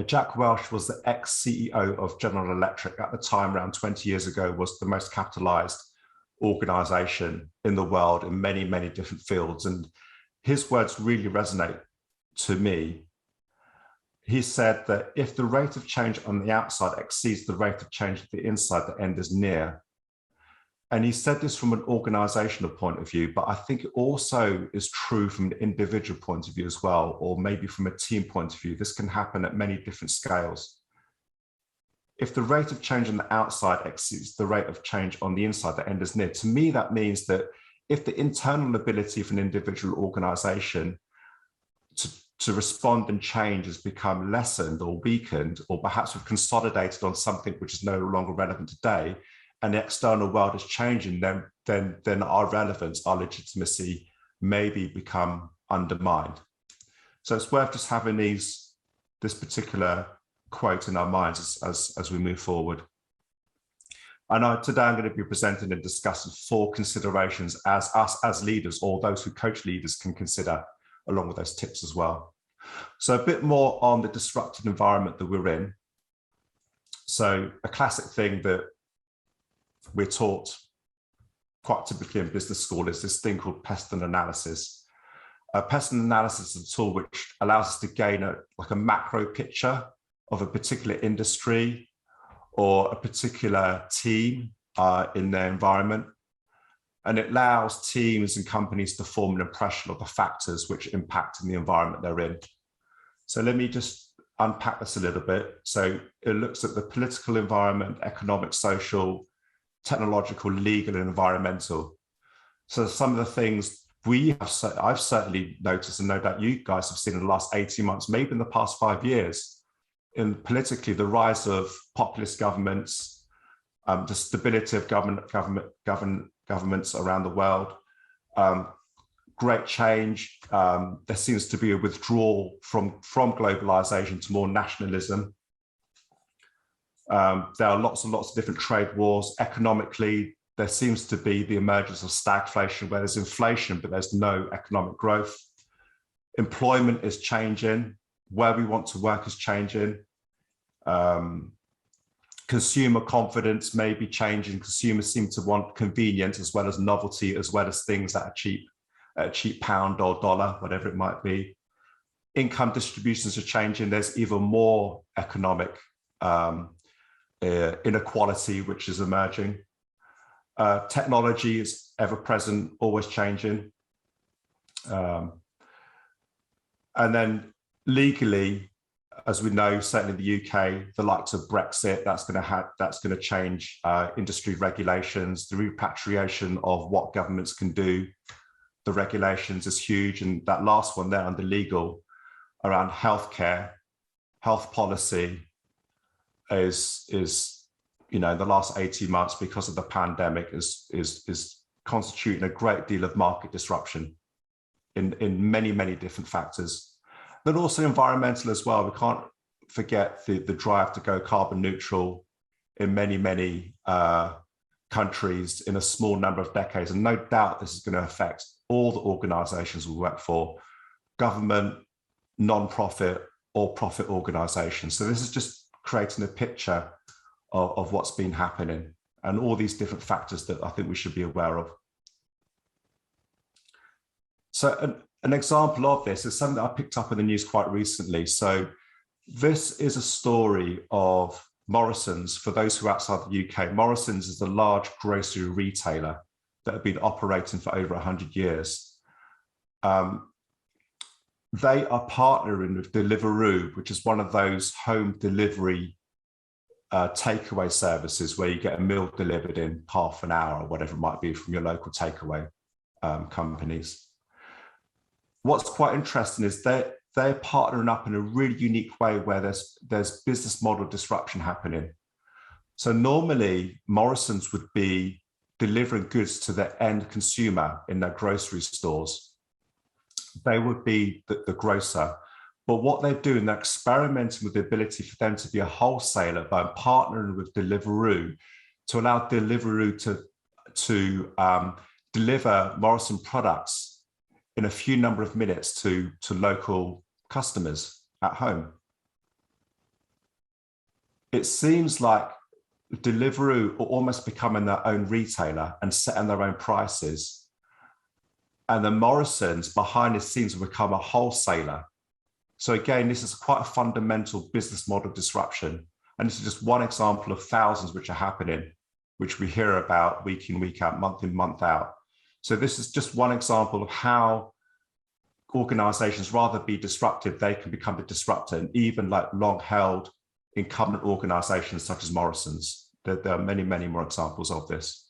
Jack Welch was the ex-CEO of General Electric at the time, around 20 years ago, was the most capitalized organization in the world in many, many different fields. And his words really resonate to me. He said that if the rate of change on the outside exceeds the rate of change at the inside, the end is near. And he said this from an organizational point of view, but I think it also is true from an individual point of view as well, or maybe from a team point of view. This can happen at many different scales. If the rate of change on the outside exceeds the rate of change on the inside, the end is near. To me, that means that if the internal ability of an individual organization to respond and change has become lessened or weakened, or perhaps we've consolidated on something which is no longer relevant today, and the external world is changing, then our relevance, our legitimacy maybe become undermined. So it's worth just having this particular quote in our minds as we move forward. And today I'm going to be presenting and discussing 4 considerations as us as leaders, or those who coach leaders, can consider, along with those tips as well. So a bit more on the disrupted environment that we're in. So a classic thing that we're taught quite typically in business school is this thing called pest analysis. Pest analysis is a tool which allows us to gain a macro picture of a particular industry or a particular team in their environment. And it allows teams and companies to form an impression of the factors which impact in the environment they're in. So let me just unpack this a little bit. So it looks at the political environment, economic, social, technological, legal, and environmental. So some of the things I've certainly noticed, and no doubt you guys have seen in the last 18 months, maybe in the past 5 years, in politically, the rise of populist governments, the stability of governments around the world, great change. There seems to be a withdrawal from globalization to more nationalism. There are lots and lots of different trade wars. Economically, there seems to be the emergence of stagflation, where there's inflation, but there's no economic growth. Employment is changing. Where we want to work is changing. Consumer confidence may be changing. Consumers seem to want convenience as well as novelty, as well as things that are cheap, a cheap pound or dollar, whatever it might be. Income distributions are changing. There's even more economic inequality which is emerging. Technology is ever present, always changing. And then legally, as we know, certainly in the UK, the likes of Brexit, that's going to change industry regulations, the repatriation of what governments can do. The regulations is huge, and that last one there under legal around healthcare, health policy is in the last 18 months, because of the pandemic, is constituting a great deal of market disruption in many, many different factors. But also environmental as well. We can't forget the drive to go carbon neutral in many, many countries in a small number of decades. And no doubt this is going to affect all the organizations we work for, government, non-profit or profit organizations. So this is just creating a picture of what's been happening and all these different factors that I think we should be aware of. So an example of this is something that I picked up in the news quite recently. So this is a story of Morrisons. For those who are outside the UK, Morrisons is a large grocery retailer that have been operating for over 100 years. They are partnering with Deliveroo, which is one of those home delivery takeaway services where you get a meal delivered in half an hour or whatever it might be from your local takeaway companies. What's quite interesting is they're partnering up in a really unique way where there's business model disruption happening. So normally Morrisons would be delivering goods to the end consumer in their grocery stores. They would be the grocer. But what they're doing, they're experimenting with the ability for them to be a wholesaler by partnering with Deliveroo to allow Deliveroo to deliver Morrison products in a few number of minutes to local customers at home. it seems like Deliveroo are almost becoming their own retailer and setting their own prices. And the Morrisons behind the scenes will become a wholesaler. So again, this is quite a fundamental business model disruption. And this is just one example of thousands which are happening, which we hear about week in, week out, month in, month out. So this is just one example of how organizations, rather be disruptive, they can become a disruptor, and even like long-held incumbent organizations such as Morrison's. There are many, many more examples of this.